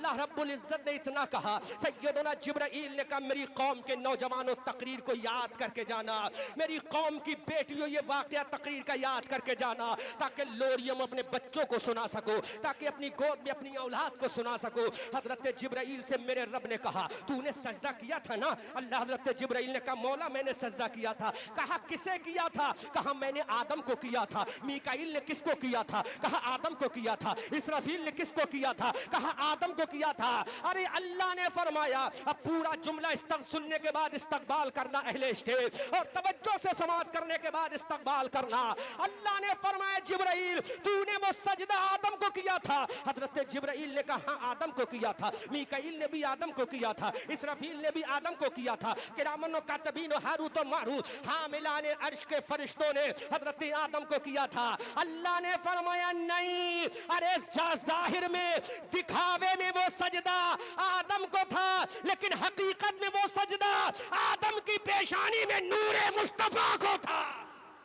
अल्लाह रब्बुल इज्जत ने इतना कहा, सैयदना जिब्राइल ने कहा मेरी कौम के नौजवानों तकरीर को याद करके जाना, मेरी कौम की बेटियों ये वाकया तकरीर का याद करके जाना, ताकि लोरियम अपने बच्चों को सुना सको, ताकि अपनी गोद में अपनी औलाद को सुना सको। हजरत जिब्राइल से मेरे रब ने कहा तूने सजदा किया था ना? अल्लाह हजरत जिब्राइल ने कहा मौला मैंने सजदा किया था। कहा किसे किया था? कहा मैंने आदम को किया था। मीकाईल ने किसको किया था? कहा आदम को किया था। इसराफील ने किसको किया था? कहा आदम को किया था। अरे अल्लाह ने फरमाया, अब पूरा जुमला सुनने के बाद इस्तकबाल करना अहले स्टेज, और तवज्जो से समाअत करने के बाद इस्तकबाल करना। अल्लाह ने फरमाया जिब्राइल तूने वो सजदा आदम को किया था? हजरत जिब्राइल ने कहा हाँ आदम को किया था। मीकाईल ने भी आदम को किया था। इसराफील ने भी आदम को किया था। किरामन व कातिबीन व हारूत व मारूत हामिलाने अर्श के फरिश्तों ने हजरत आदम को किया था। अल्लाह ने फरमाया नहीं, अरे जाहिर में दिखावे में वो सजदा आदम को था, लेकिन हकीकत में वो सजदा आदम की पेशानी में नूरे मुस्तफा को था।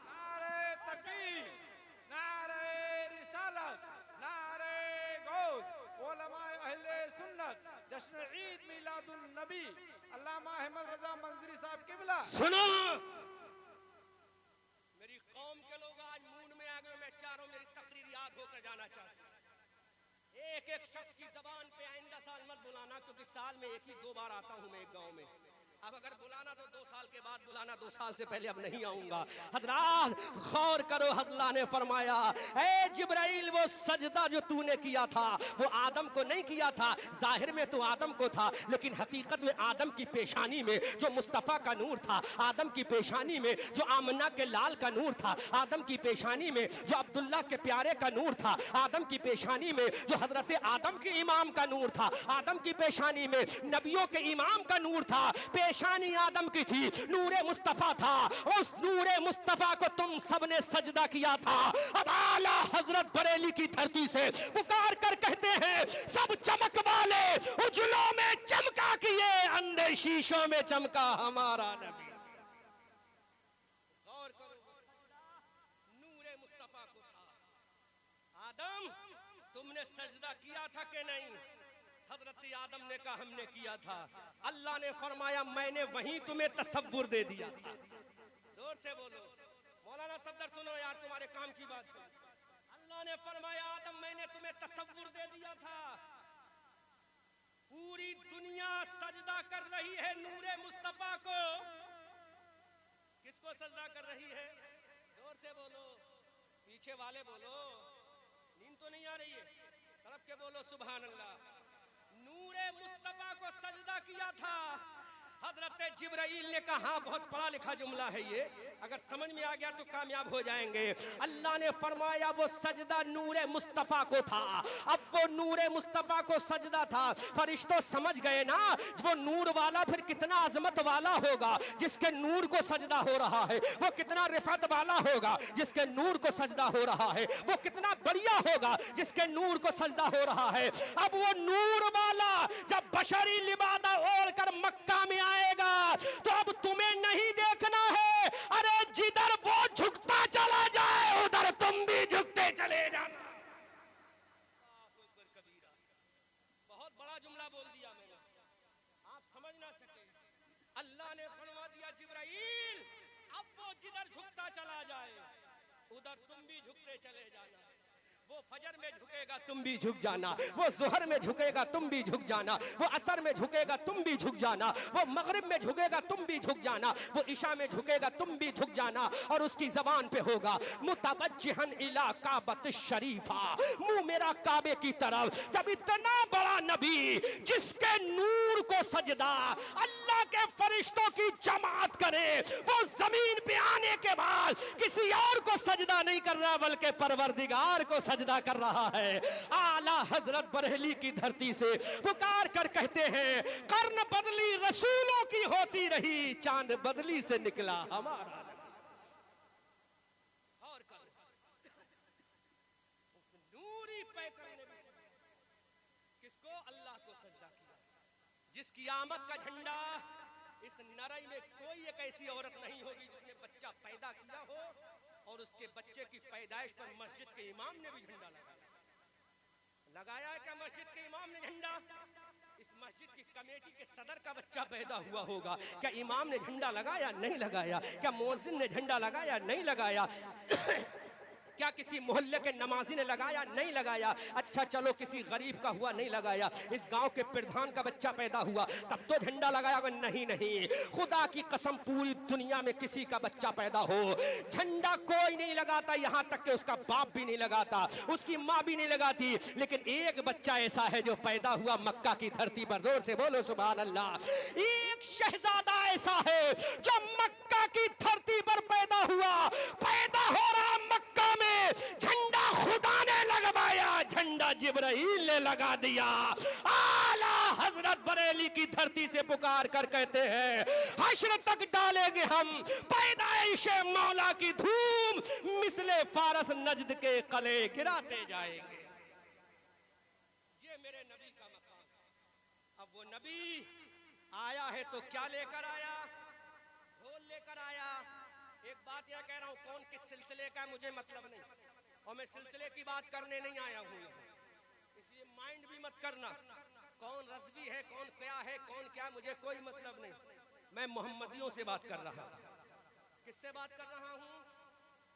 नारे तकबीर, नारे रिसालत, नारे गौस, उलमाए अहले सुन्नत, जश्न ईद मिलादुन नबी, अल्लामा अहमद रजा मंजरी साहब किबला। सुनो मेरी कौम के लोग आज मूड में आ गए, मैं चाह रहा हूं मेरी तकरीर याद होकर जाना चाहता हूं। एक एक शख्स की जबान पे आइंदा साल मत बुलाना, क्योंकि साल में एक ही दो बार आता हूं मैं एक गांव में। अब अगर बुलाना तो 2 साल के बाद बुलाना, 2 साल से पहले अब नहीं आऊंगा। हजरात गौर करो, अल्लाह ने फरमाया ए जिब्राइल वो सजदा जो तूने किया था वो आदम को नहीं किया था। जाहिर में तो आदम को था, लेकिन हकीकत में आदम की पेशानी में जो मुस्तफ़ा का नूर था, आदम की पेशानी में जो आमना के लाल का नूर था, आदम की पेशानी में जो अब्दुल्ला के प्यारे का नूर था, आदम की पेशानी में जो हजरत आदम के इमाम का नूर था, आदम की पेशानी में नबियों के इमाम का नूर था। पेशानी आदम की थी, नूरे मुस्तफा था। उस नूरे मुस्तफा को तुम सबने सजदा किया था। अब आला हजरत बरेली की धरती से पुकार कर कहते हैं सब चमक वाले उजलों में चमका किए, अंधे शीशों में चमका हमारा नबी। गौर करो, नूरे मुस्तफा को था। आदम तुमने सजदा किया था कि नहीं? हजरत आदम ने कहा हमने किया था। अल्लाह ने फरमाया मैंने वहीं तुम्हें तसव्वुर दे दिया था। जोर से बोलो मौलाना सफदर, सुनो यार तुम्हारे काम की बात। अल्लाह ने फरमाया आदम मैंने तुम्हें तसव्वुर दे दिया था। पूरी दुनिया सजदा कर रही है नूरे मुस्तफा को। किसको सजदा कर रही है? जोर से बोलो, पीछे वाले बोलो, नींद तो नहीं आ रही है? तड़प के बोलो सुभान अल्लाह। नूरे मुस्तफा को सजदा किया था। हजरत जिब्राइल ने कहा हाँ बहुत पढ़ा लिखा जुमला है ये, अगर समझ में आ गया तो कामयाब हो जाएंगे। अल्लाह ने फरमाया वो सजदा नूरे मुस्तफा को था। अब वो नूरे मुस्तफा को सजदा था, फरिश्तों समझ गए ना वो नूर वाला फिर कितना अजमत वाला होगा जिसके नूर को सजदा हो रहा है, वो कितना रिफत वाला होगा जिसके नूर को सजदा हो रहा है, वो कितना बढ़िया होगा जिसके नूर को सजदा हो रहा है। अब वो नूर वाला जब बशरी लिबादा ओढ़ कर मक्का में आएगा तो अब तुम्हें नहीं देखना है, अरे जिधर वो झुकता चला जाए उधर तुम भी झुकते चले जाना। बहुत बड़ा जुमला बोल दिया मैंने, आप समझ ना सके। अल्लाह ने फरमा दिया जिब्राइल अब वो जिधर झुकता चला जाए उधर तुम भी झुकते चले जाना। वो फजर में झुकेगा तुम भी झुक जाना, वो जोहर में झुकेगा तुम भी झुक जाना, वो असर में झुकेगा तुम भी झुक जाना, वो मगरिब में झुकेगा तुम भी झुक जाना, वो इशा में झुकेगा तुम भी झुक जाना। और उसकी जबान पे होगा मुतवज्जिहन इला काबत शरीफा, मुंह मेरा काबे की तरफ। जब इतना बड़ा नबी जिसके नूर को सजदा अल्लाह के फरिश्तों की जमात करे, वो जमीन पे आने के बाद किसी और को सजदा नहीं कर रहा बल्कि परवरदिगार को सजदा कर रहा है। आला हजरत बरेली की धरती से पुकार कर कहते हैं कर्न बदली रसूलों की होती रही, चांद बदली से निकला हमारा। और नूरी पैकर ने किसको? अल्लाह को सजदा किया। जिसकी आमद का झंडा इस नरई में कोई एक ऐसी औरत नहीं होगी जिसने बच्चा पैदा किया हो और उसके बच्चे की पैदाइश पर मस्जिद के इमाम ने भी झंडा लगाया है। क्या मस्जिद के इमाम ने झंडा? मस्जिद की कमेटी के सदर का बच्चा पैदा हुआ होगा, क्या इमाम ने झंडा लगाया? नहीं लगाया। क्या मुअज्जिन ने झंडा लगाया? नहीं लगाया। क्या किसी मोहल्ले के नमाजी ने लगाया? नहीं लगाया। अच्छा चलो किसी गरीब का हुआ, नहीं लगाया। इस गांव के प्रधान का बच्चा पैदा हुआ, तब तो झंडा लगाया? नहीं नहीं, खुदा की कसम पूरी दुनिया में किसी का बच्चा पैदा हो, झंडा कोई नहीं लगाता, यहाँ तक कि उसका बाप भी नहीं लगाता, उसकी माँ भी नहीं लगाती। लेकिन एक बच्चा ऐसा है जो पैदा हुआ मक्का की धरती पर, जोर से बोलो सुभान अल्लाह। एक शहजादा ऐसा है जो मक्का की धरती पर पैदा हुआ, पैदा हो रहा मक्का में, झंडा खुदा ने लगवाया, झंडा जिब्राइल ने लगा दिया। आला हजरत बरेली की धरती से पुकार कर कहते हैं, हश्र तक डालेंगे हम पैदाइश मौला की धूम, मिसले फारस नजद के कले गिराते जाएंगे। ये मेरे नबी का मकाम है। अब वो नबी आया है तो क्या लेकर आया? ढोल लेकर आया। एक बात यह कह रहा हूं, कौन किस सिलसिले का मुझे मतलब नहीं, और मैं सिलसिले की बात करने नहीं आया हूं, इसलिए माइंड भी मत करना, कौन रज़वी है, कौन क्या है, कौन क्या, मुझे कोई मतलब नहीं। मैं मोहम्मदियों से बात कर रहा हूं। किससे बात कर रहा हूं?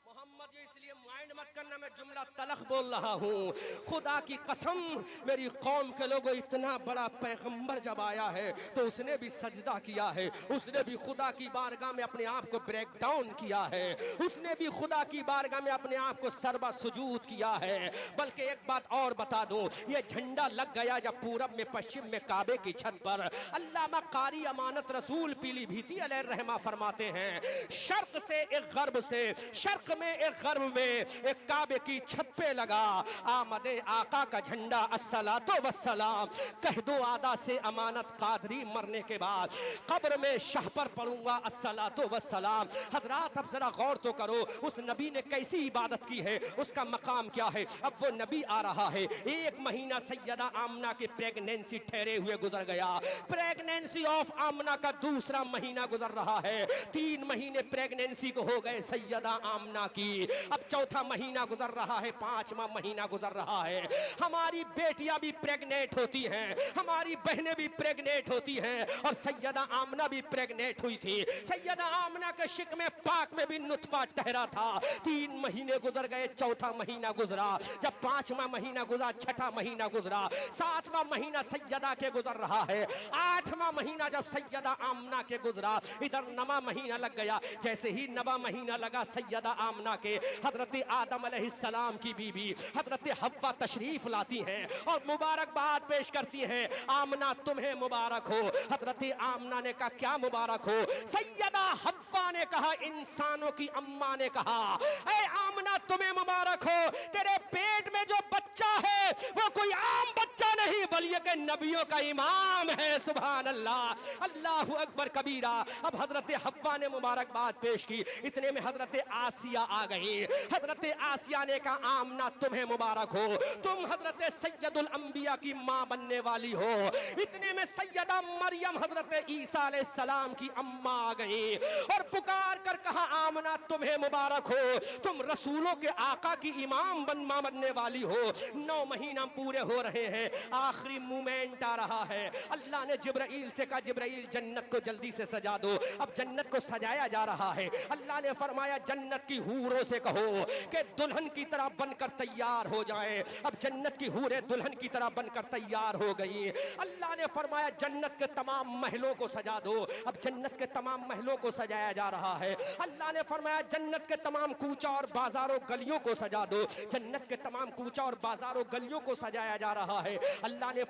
मोहम्मद, इसलिए माइंड मत करना, मैं जुमला तलख बोल रहा हूँ। खुदा की कसम, मेरी कौम के लोगों, इतना बड़ा पैगंबर जब आया है तो उसने भी सजदा किया है, उसने भी खुदा की बारगाह में अपने आप को ब्रेक डाउन किया है, उसने भी खुदा की बारगाह में अपने आप को सरबा सुजूद किया है। बल्कि एक बात और बता दूं, ये झंडा लग गया जब पूरब में पश्चिम में काबे की छत पर। अल्लामा कारी अमानत रसूल पीलीभीती अलैहिर्रहमा फरमाते हैं, शर्क से एक गर्ब से, शर्क में एक गर्ब में एक काबे की छत पे लगा आमदे आका का झंडा, अस्सलातो वस्सलाम, कह दो आदा से अमानत कादरी मरने के बाद कब्र में शाह पर पढ़ूंगा अस्सलातो वस्सलाम। हजरात अब जरा गौर तो करो, उस नबी ने कैसी इबादत की है, उसका मकाम क्या है। अब वो नबी आ रहा है, एक महीना सैयदा आमना की प्रेगनेंसी ठहरे हुए गुजर गया, प्रेगनेंसी ऑफ आमना का दूसरा महीना गुजर रहा है, 3 महीने प्रेगनेंसी को हो गए सैयदा आमना की, अब चौथा महीना गुजर रहा है, 5वां महीना गुजर रहा है। हमारी बेटियां भी प्रेग्नेंट होती हैं, हमारी बहनें भी प्रेग्नेंट होती हैं, और सैयदा आमना भी प्रेग्नेंट हुई थी। सैयदा आमना के शिक में पाक में भी नुतफा ठहरा था। 3 महीने गुजर गए, चौथा महीना गुजरा, जब 5वां महीना गुजरा, 6ठा महीना गुजरा, 7वां महीना सैयदा के गुजर रहा है, 8वां महीना जब सैयदा आमना के गुजरा, इधर 9वां महीना लग गया। जैसे ही 9वां महीना लगा सैयदा आमना के, हजरत आदम अलैहिस्सलाम की बीबी हजरत हव्वा तशरीफ लाती हैं और मुबारकबाद पेश करती हैं, आमना तुम्हें मुबारक हो। हजरत आमना ने कहा क्या मुबारक हो? सैयदा हव्वा ने कहा, इंसानों की अम्मा ने कहा, ऐ आमना तुम्हें मुबारक हो, तेरे पेट में जो बच्चा है वो कोई आम बच्चा नहीं बल्कि नबियों का इमाम है। सुभान अल्लाह, अल्लाहु अकबर कबीरा। अब हजरत हव्वा ने मुबारकबाद पेश की, इतने में हजरत आसिया आ गई। हजरत आसिया ने कहा आमना तुम्हें मुबारक हो, तुम हजरत सैयदुल अंबिया की मां बनने वाली हो। इतने में सैयदा मरियम हजरत ईसा अलैहिस्सलाम की अम्मा आ गई और पुकार कर कहा आमना तुम्हें मुबारक हो, तुम रसूलों के आका की इमाम बनने वाली हो। 9 महीना पूरे हो रहे हैं, आखिरी मोमेंट आ रहा है। अल्लाह ने जिब्राइल से कहा जिब्राइल जन्नत को जल्दी से सजा दो। अब जन्नत को सजाया जा रहा है। अल्लाह ने फरमाया जन्नत की हूरों से कहो कि दुल्हन की तरह बनकर तैयार हो जाएं। अब जन्नत की हूरें दुल्हन की तरह बनकर तैयार हो गई। अल्लाह ने फरमाया जन्नत के तमाम महलों को सजा दो। अब जन्नत के तमाम महलों को सजाया जा रहा है। अल्लाह ने फरमाया जन्नत के तमाम कूचा और बाजारों गलियों को सजा दो। जन्नत के तमाम कूचा और बाजारों गलियों को सजाया जा रहा है। अल्लाह ने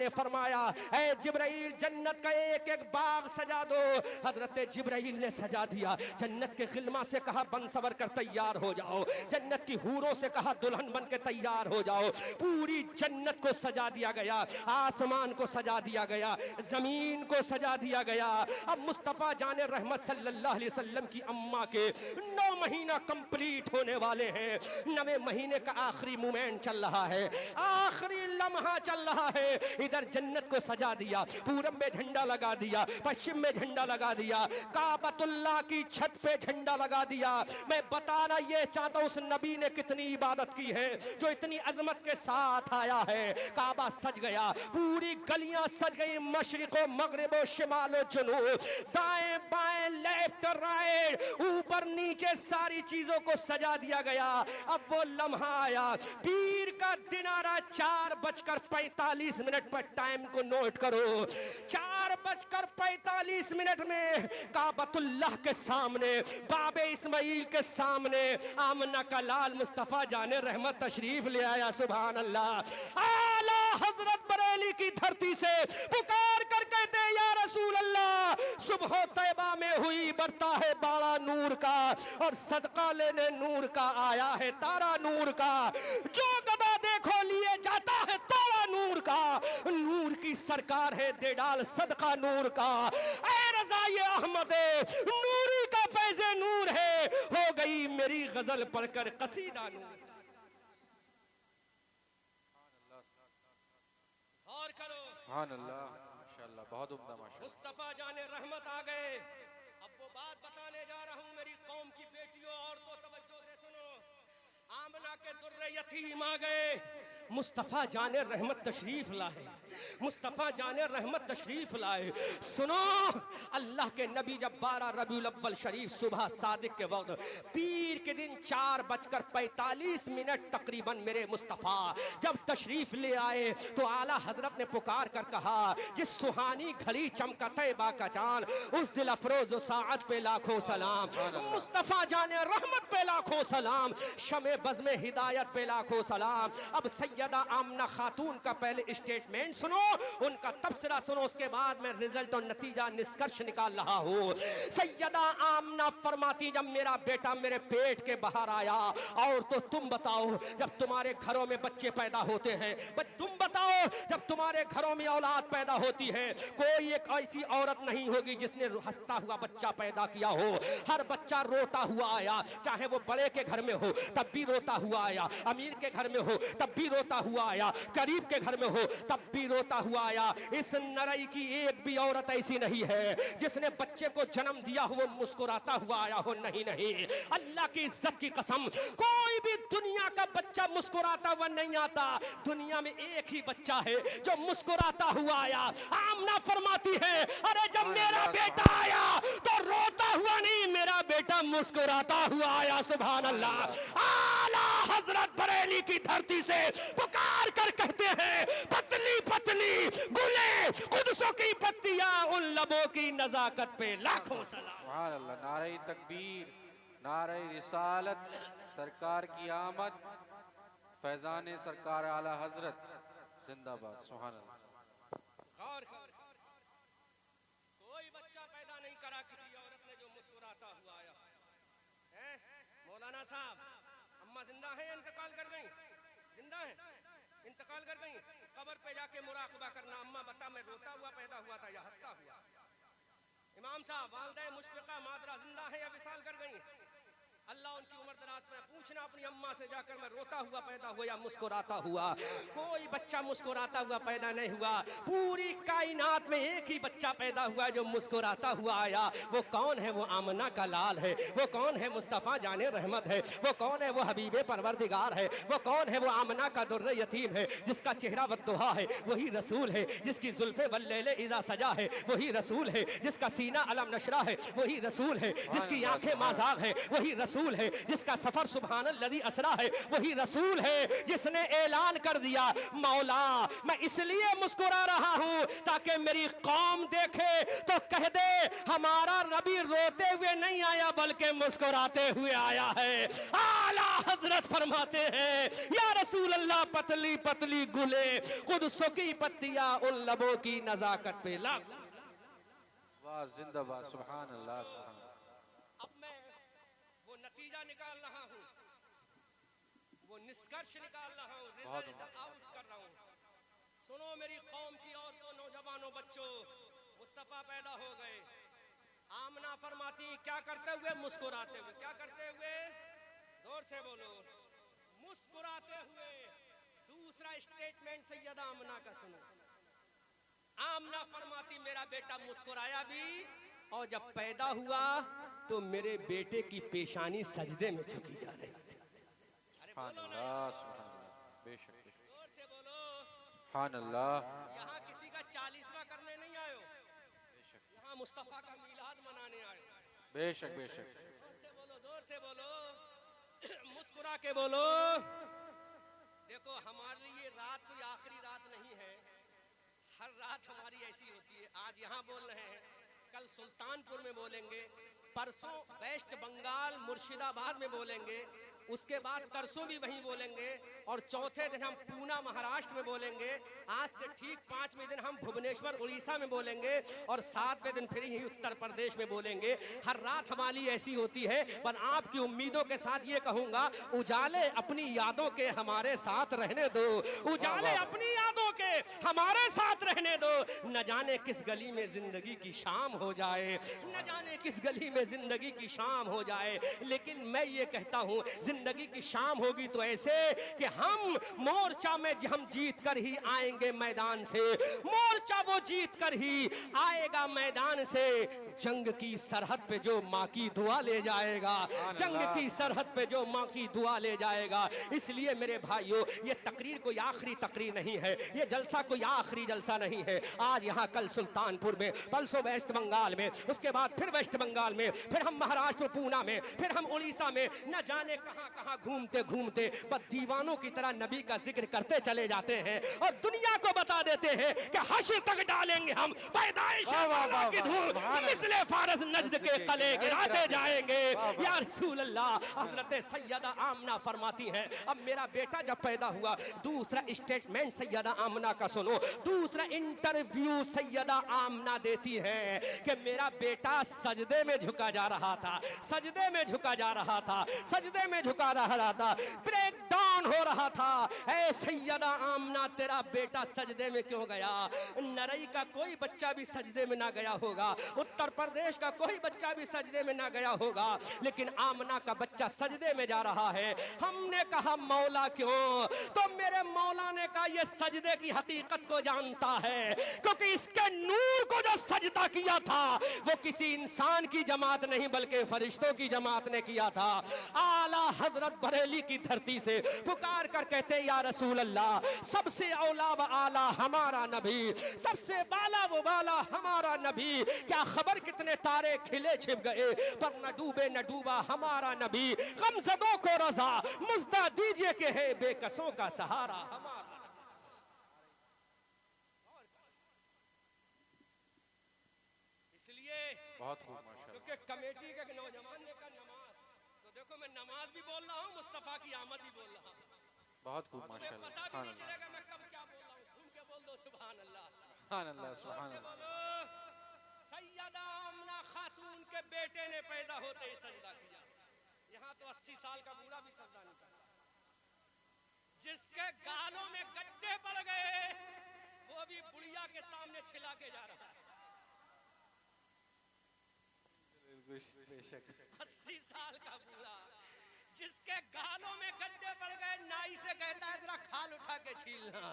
फरमाया ऐ जिब्राइल जन्नत का एक एक बाग सजा दो। हजरत जिब्राइल ने सजा दिया। जन्नत के खिलमा से कहा बन सवर कर तैयार हो जाओ। जन्नत की हूरों से कहा दुल्हन बन के तैयार हो जाओ। पूरी जन्नत को सजा दिया गया, आसमान को सजा दिया गया, जमीन को सजा दिया गया। अब मुस्तफा जाने रहमत सल्लल्लाहु अलैहि वसल्लम की अम्मा के 9 महीना कंप्लीट होने वाले हैं। 9वें महीने का आखिरी मूवमेंट चल रहा है, आखिरी लम्हा चल रहा है। इधर जन्नत को सजा दिया, पूरब में झंडा लगा दिया, पश्चिम में झंडा लगा दिया, काबतुल्लाह की छत पे झंडा लगा दिया। मैं बताना ये चाहता हूं उस नबी ने कितनी इबादत की है जो इतनी अजमत के साथ आया है। काबा सज गया, पूरी गलियां सज गई, मशरिको मगरिबो शिमालो जुनूब, दाएं बाएं लेफ्ट राइट ऊपर नीचे सारी चीजों को सजा दिया गया। अब वो लम्हा आया, पीर का दिन आ रहा, 4:45 पर टाइम को नोट करो। 4:45 में काबतुल्लाह के सामने, बाबे इस्माइल के सामने आमना का लाल मुस्तफा जाने रहमत तशरीफ ले आया। सुभान अल्लाह। आला हजरत बरेली की धरती से पुकार कर कहते या रसूल अल्लाह, सुबह तैबा में हुई बरता है बाड़ा नूर का, और सदका लेने नूर का आया है तारा नूर का। जो गदा देखो लिए जाता है तारा नूर का, नूर की सरकार है दे डाल सदका नूर का। ऐ रज़ा ये अहमदे नूरी का फैज़े नूर है, हो गई मेरी गजल पढ़कर कसीदा नूर। और करो सुभान अल्लाह, माशाअल्लाह, बहुत उम्दा, माशाअल्लाह। मुस्तफा जाने रहमत आ गए। अब वो बात बताने जा रहा हूं मेरी कौम की बेटियों, और तो तवज्जो से सुनो। आमना के दुर्रे यतीम आ गए, मुस्तफा जाने रहमत तशरीफ लाए, मुस्तफा जाने रहमत तशरीफ लाए। सुनो, अल्लाह के नबी जब 12 रबीउल अव्वल शरीफ सुबह सादिक के वक्त पीर के दिन 4:45 तकरीबन मेरे मुस्तफा जब तशरीफ ले आए तो आला हजरत ने पुकार कर कहा, जिस सुहानी घड़ी चमका तैबा का चांद, उस दिल अफरोज साअत पे लाखों सलाम, मुस्तफा जाने रहमत पे लाखों सलाम, शमे बज़ में हिदायत पे लाखों सलाम। अब सैयदा आमना खातून का पहले स्टेटमेंट सुनो, उनका तबसरा सुनो, उसके बाद मैं रिजल्ट और नतीजा निष्कर्ष निकाल रहा हूँ। सैयदा आमना फरमाती, जब मेरा बेटा मेरे पेट के बाहर आया, और तो तुम बताओ जब तुम्हारे घरों में बच्चे पैदा होते हैं, तुम बताओ जब तुम्हारे घरों में औलाद पैदा होती है, कोई एक ऐसी औरत नहीं होगी जिसने हंसता हुआ बच्चा पैदा किया हो। हर बच्चा रोता हुआ आया, चाहे वो बड़े के घर में हो तब भी रोता हुआ आया, अमीर के घर में हो तब भी रोता हुआ आया, गरीब के घर में हो तब भी रोता हुआ आया। इस नरई की एक भी औरत ऐसी नहीं है जिसने बच्चे को जन्म दिया हो वो मुस्कुराता हुआ आया हो। नहीं नहीं, अल्लाह की इज्जत की कसम, कोई भी दुनिया का बच्चा मुस्कुराता हुआ नहीं आता। दुनिया में एक ही बच्चा है जो मुस्कुराता हुआ आया। आमना फरमाती है, अरे जब मेरा बेटा आया तो रोता हुआ नहीं, मेरा बेटा मुस्कुराता हुआ आया। सुभान अल्लाह। आला हजरत बरेली की धरती से पुकार कर कहते हैं, पतली पतली गुले कुदसों की पत्तियां, उन लबों की नजाकत पे लाखों सलाम। सुभान अल्लाह। नारे तकबीर, नारे रिसालत, सरकार की आमद, फैजान सरकार आला हजरत जिंदाबाद। सुभान अल्लाह। कोई बच्चा पैदा नहीं करा किसी औरत ने जो मुस्कुराता हुआ आया है। मौलाना साहब, अम्मा जिंदा है, इंतकाल कर गई? जिंदा है, इंतकाल कर गई। कब्र पे जाके मुराकबा करना, अम्मा बता मैं रोता हुआ पैदा हुआ था या हंसता हुआ? इमाम साहब, वालिदा मुशफिका मादरा जिंदा है या विसाल कर गई? अल्लाह उनकी उम्र दराज में पूछना अपनी अम्मा से जाकर, मैं रोता हुआ पैदा हुआ या मुस्कुराता हुआ? कोई बच्चा मुस्कुराता हुआ पैदा नहीं हुआ। पूरी कायनात में एक ही बच्चा पैदा हुआ जो मुस्कुराता हुआ आया। वो कौन है? वो आमना का लाल है। वो कौन है? मुस्तफ़ा जाने रहमत है। वो कौन है? वो हबीबे परवरदिगार है। वो कौन है? वो आमना का दुर्रे यतीम है, जिसका चेहरा वद्दुहा है। वही रसूल है जिसकी जुल्फे वल्लैले इज़ा सजा है। वही रसूल है जिसका सीना अलम नशरा है। वही रसूल है जिसकी आंखें माज़ाग है। वही रसूल है जिसका सफर सुबहानल्लज़ी असरा है। वही रसूल है जिसने ऐलान कर दिया, मौला मैं इसलिए मुस्कुरा रहा हूं ताकि मेरी कौम देखे तो कह दे हमारा नबी रोते हुए नहीं आया बल्कि मुस्कुराते हुए आया है। आला हजरत फरमाते हैं, या रसूल अल्लाह, पतली पतली गुले कुदसों की पत्तियां, उन लबों की नजाकत पे लाख। वाह, जिंदाबाद। सुभान अल्लाह, सुभान अल्लाह। अब मैं वो नतीजा निकाल रहा हूँ, वो निष्कर्ष निकाल रहा हूँ, रिजल्ट आउट कर रहा हूँ। सुनो मेरी कौम की औरतों, नौजवानों, बच्चों, मुस्तफा पैदा हो गए। आमना फरमाती, क्या करते हुए? मुस्कुराते हुए। क्या करते हुए? जोर से बोलो। मुस्कुराते हुए। दूसरा स्टेटमेंट सैयदा आमना का सुनो। आमना फरमाती मेरा बेटा मुस्कुराया भी और जब पैदा हुआ तो मेरे बेटे की पेशानी सजदे में झुकी जा रही थी। अरे बोलो ना, बेशक जोर से बोलो। सुभान अल्लाह। यहाँ किसी का 40वां करने नहीं आयो, यहाँ मुस्तफा का मीलाद मनाने आयो। बेशक बेशक। जोर से बोलो, जोर से बोलो, मुस्कुरा के बोलो। देखो हमारे लिए रात कोई आखिरी रात नहीं है, हर रात हमारी ऐसी होती है। आज यहाँ बोल रहे हैं, कल सुल्तानपुर में बोलेंगे, परसों वेस्ट बंगाल मुर्शिदाबाद में बोलेंगे, उसके बाद तरसों भी वहीं बोलेंगे और चौथे दिन हम पूना महाराष्ट्र में बोलेंगे। आज से ठीक 5वें दिन हम भुवनेश्वर उड़ीसा में बोलेंगे और 7वें दिन फिर ही उत्तर प्रदेश में बोलेंगे। हर रात हमारी ऐसी होती है। पर आपकी उम्मीदों के साथ ये कहूंगा, उजाले अपनी यादों के हमारे साथ रहने दो, उजाले अपनी यादों के हमारे साथ रहने दो। न जाने किस गली में जिंदगी की शाम हो जाए, न जाने किस गली में जिंदगी की शाम हो जाए, लेकिन मैं ये कहता हूँ जिंदगी की शाम होगी तो ऐसे कि हम मोर्चा में हम जीत कर ही आएंगे मैदान से, मोर्चा वो जीत कर ही आएगा मैदान से। जंग की सरहद पे जो माँ की दुआ ले जाएगा, जंग की सरहद पे जो माँ की दुआ ले जाएगा। इसलिए मेरे भाइयों, ये तकरीर कोई आखिरी तकरीर नहीं है, ये जलसा कोई आखिरी जलसा नहीं है। आज यहाँ, कल सुल्तानपुर में, परसों वेस्ट बंगाल में, उसके बाद फिर वेस्ट बंगाल में, फिर हम महाराष्ट्र पूना में, फिर हम उड़ीसा में, न जाने कहां कहां घूमते घूमते बस दीवानों की तरह नबी का जिक्र करते चले जाते हैं और दुनिया को बता देते हैं कि हश्र तक डालेंगे हम पैदाइश की धूम, मिसले फारस नजद के कले गिराते जाएंगे। या रसूल अल्लाह, हजरत सैयदा आमना फरमाती हैं, अब मेरा बेटा जब पैदा हुआ, दूसरा स्टेटमेंट सैयदा आमना का सुनो, दूसरा इंटरव्यू सैयदा आमना देती है कि मेरा बेटा सजदे में झुका जा रहा था, सजदे में झुका जा रहा था, सजदे में झुका रहा था, ब्रेक डाउन हो रहा था। ऐ सैयदा आमना, तेरा बेटा सजदे में क्यों गया? नरई का कोई बच्चा भी सजदे में ना गया होगा, उत्तर प्रदेश का कोई बच्चा भी सजदे में ना गया होगा, लेकिन आमना का बच्चा सजदे में जा रहा है। हमने कहा मौला क्यों? तो मेरे मौला ने कहा ये सजदे की हकीकत को जानता है, क्योंकि इसके नूर को जो सजदा किया था वो किसी इंसान की जमात नहीं बल्कि फरिश्तों की जमात ने किया था। आला हजरत बरेली की धरती से पुकार कर कहते या रसूल अल्लाह, सबसे औला व आला हमारा नबी, सबसे बाला वो बाला हमारा नबी। क्या खबर कितने तारे खिले छिप गए पर न डूबे न डूबा हमारा नबी। गमज़दों को रज़ा मुज़दा दीजिए कि है बेकसों का सहारा हमारा। इसलिए बहुत खूब माशाअल्लाह। क्योंकि कमेटी के नौजवान ने कहा नमाज, तो देखो मैं नमाज भी बोल रहा हूँ, मुस्तफा की आमद भी बोल रहा हूँ। बहुत खूब तुम्हें माशाअल्लाह। पता भी नहीं चलेगा मैं कब क्या बोल रहा हूँ। घूम के बोल दो सुभान अल्लाह, सुभान अल्लाह, सुभान अल्लाह। सैयदा आमना खातून के बेटे ने पैदा होते ही सजदा किया। यहाँ तो 80 साल का बूढ़ा भी सजदा नहीं करता। जिसके गालों में गड्ढे पड़ गए वो भी बुढ़िया के सामने छिला के जा रहा है। बेशक 80 साल का बूढ़ा जिसके गालों में गड्ढे पड़ गए, नाई से कहता है जरा खाल उठा के छीलना।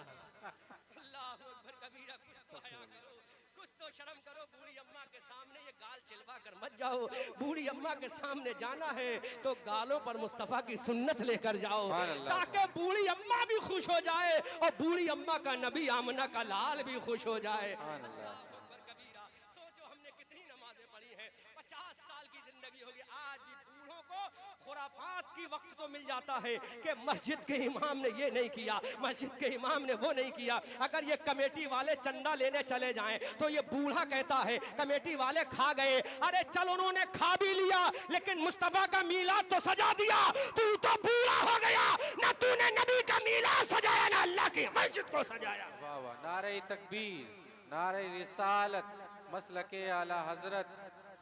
अल्लाह अकबर कबीरा, कुछ तो हया करो, कुछ तो शर्म करो। बूढ़ी अम्मा के सामने ये गाल छिलवा कर मत जाओ। बूढ़ी अम्मा के सामने जाना है तो गालों पर मुस्तफा की सुन्नत लेकर जाओ, ताकि बूढ़ी अम्मा भी खुश हो जाए और बूढ़ी अम्मा का नबी आमना का लाल भी खुश हो जाए। सोचो हमने कितनी नमाजें पढ़ी हैं, 50 साल की जिंदगी होगी, आज भी बूढ़ों को खुराफात की वक्त तो मिल जाता है कि मस्जिद के इमाम ने ये नहीं किया, मस्जिद के इमाम ने वो नहीं किया। अगर ये कमेटी वाले चंदा लेने चले जाएं तो ये बूढ़ा कहता है कमेटी वाले खा गए। अरे चल उन्होंने खा भी लिया, लेकिन मुस्तफा का मीलाद तो सजा दिया। तू तो बूढ़ा हो गया, ना तूने नबी का मीलाद सजाया ना अल्लाह की मस्जिद को सजाया। वाह वाह, नारे तकबीर, नारे रिसालत, मसलके आला हजरत,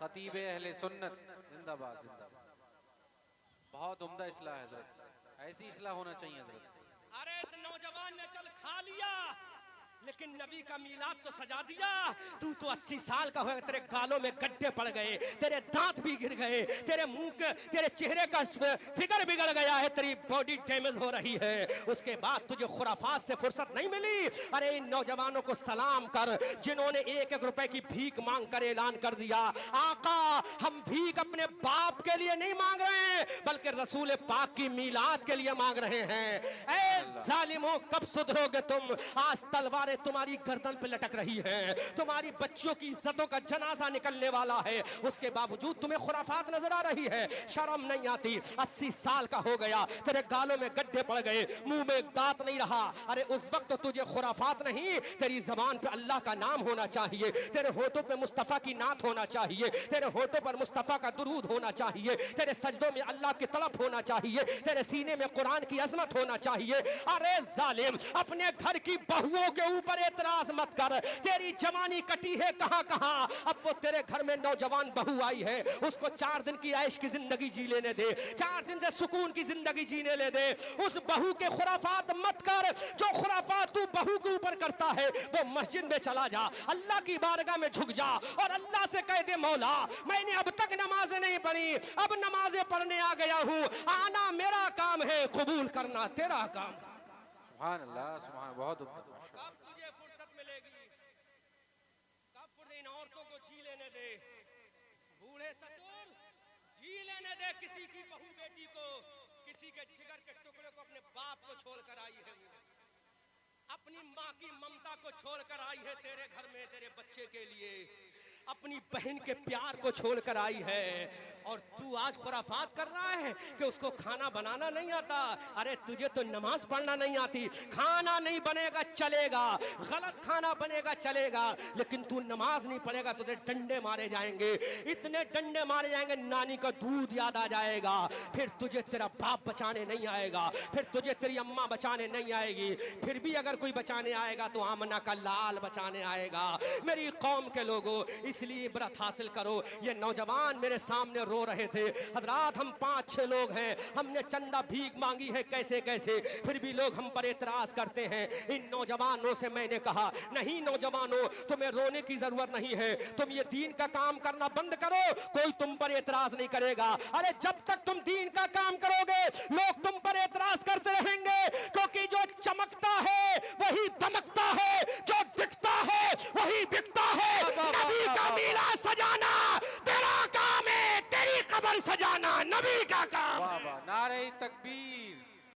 खतीब अहले सुन्नत, जिंदाबाद जिंदाबाद। बहुत उम्दा इस्लाह है हजरत, ऐसी इस्लाह होना चाहिए हजरत। अरे इस नौजवान ने चल खा लिया, लेकिन नबी का मीलाद तो सजा दिया, तू तो 80 साल का हो गया, तेरे गालों में गड्ढे पड़ गए, तेरे दांत भी गिर गए, तेरे मुंह के तेरे चेहरे का फिगर बिगड़ गया है, तेरी बॉडी डैमेज हो रही है। उसके बाद तुझे खुराफात से फुर्सत नहीं मिली। अरे इन नौजवानों को सलाम कर जिन्होंने 1-1 रुपए की भीख मांग कर ऐलान कर दिया, आका हम भीख अपने बाप के लिए नहीं मांग रहे हैं, बल्कि रसूल पाक की मीलाद के लिए मांग रहे हैं। ऐ जालिमों, कब सुधरोगे तुम? आज तलवारें तुम्हारी गर्दन पे लटक रही है, तुम्हारी बच्चियों की इज्जतों का जनाजा निकलने वाला है, उसके बावजूद तुम्हें खुराफात नजर आ रही है, शर्म नहीं आती? 80 साल का हो गया, तेरे गालों में गड्ढे पड़ गए, मुंह में दांत नहीं रहा। अरे उस वक्त तो तुझे खुराफात नहीं, तेरी जबान पे अल्लाह का नाम होना चाहिए, तेरे होठों पे मुस्तफा की नात होना चाहिए, तेरे होठों पर मुस्तफा का दुरूद होना चाहिए, तेरे सजदों में अल्लाह की तड़प होना चाहिए, तेरे सीने में कुरान की अजमत होना चाहिए। अरे जालिम, अपने घर की बहुओं के ऊपर एतराज मत कर, तेरी जवानी कटी है कहां कहां, अब वो तेरे घर में नौजवान बहू आई है, उसको 4 दिन की ऐश की जिंदगी जी लेने दे, 4 दिन से सुकून की जिंदगी जीने ले दे। उस बहू के खुराफात मत कर, जो खुराफात तू बहू के ऊपर करता है वो मस्जिद में चला जा, अल्लाह की बारगाह में झुक जा और अल्लाह से कह दे, मौला मैंने अब तक नमाजें नहीं पढ़ी, अब नमाजें पढ़ने आ गया हूं, आना मेरा काम है, कबूल करना तेरा काम। सुभान अल्लाह, सुभान, बहुत कब तुझे फुर्सत मिलेगी? कब इन औरतों को जी लेने दे, बूढ़े सतुर जी लेने दे किसी की बहू बेटी को, किसी के जिगर के टुकड़े को अपने बाप को छोड़कर आई है, वो अपनी माँ की ममता को छोड़कर आई है तेरे घर में तेरे बच्चे के लिए, अपनी बहन के प्यार को छोड़कर आई है, और तू आज खुराफात कर रहा है कि उसको खाना बनाना नहीं आता। अरे तुझे तो नमाज पढ़ना नहीं आती, खाना नहीं बनेगा चलेगा, गलत खाना बनेगा चलेगा, लेकिन तू नमाज नहीं पढ़ेगा तो तेरे डंडे मारे जाएंगे, इतने डंडे मारे जाएंगे नानी का दूध याद आ जाएगा, फिर तुझे तेरा बाप बचाने नहीं आएगा, फिर तुझे तेरी अम्मा बचाने नहीं आएगी, फिर भी अगर कोई बचाने आएगा तो आमना का लाल बचाने आएगा। मेरी कौम के लोगों, इसलिए इबरत हासिल करो। ये नौजवान मेरे सामने रो रहे थे, हजरात हम 5-6 लोग हैं, हमने चंदा भीख मांगी है कैसे कैसे, फिर भी लोग हम पर एतराज करते हैं। इन नौजवानों से मैंने कहा, नहीं नौजवानों, तुम्हें रोने की जरूरत नहीं है, तुम ये दीन का काम करना बंद करो, कोई तुम पर एतराज नहीं करेगा। अरे जब तक तुम दीन का काम करोगे लोग तुम पर एतराज करते रहेंगे, क्योंकि जो चमकता है वही दमकता है, जो दिखता है वही बिकता है। नबी का मीलाद सजाना तेरा काम है, तेरी कब्र सजाना नबी का काम। वाह वाह, नारे तकबीर।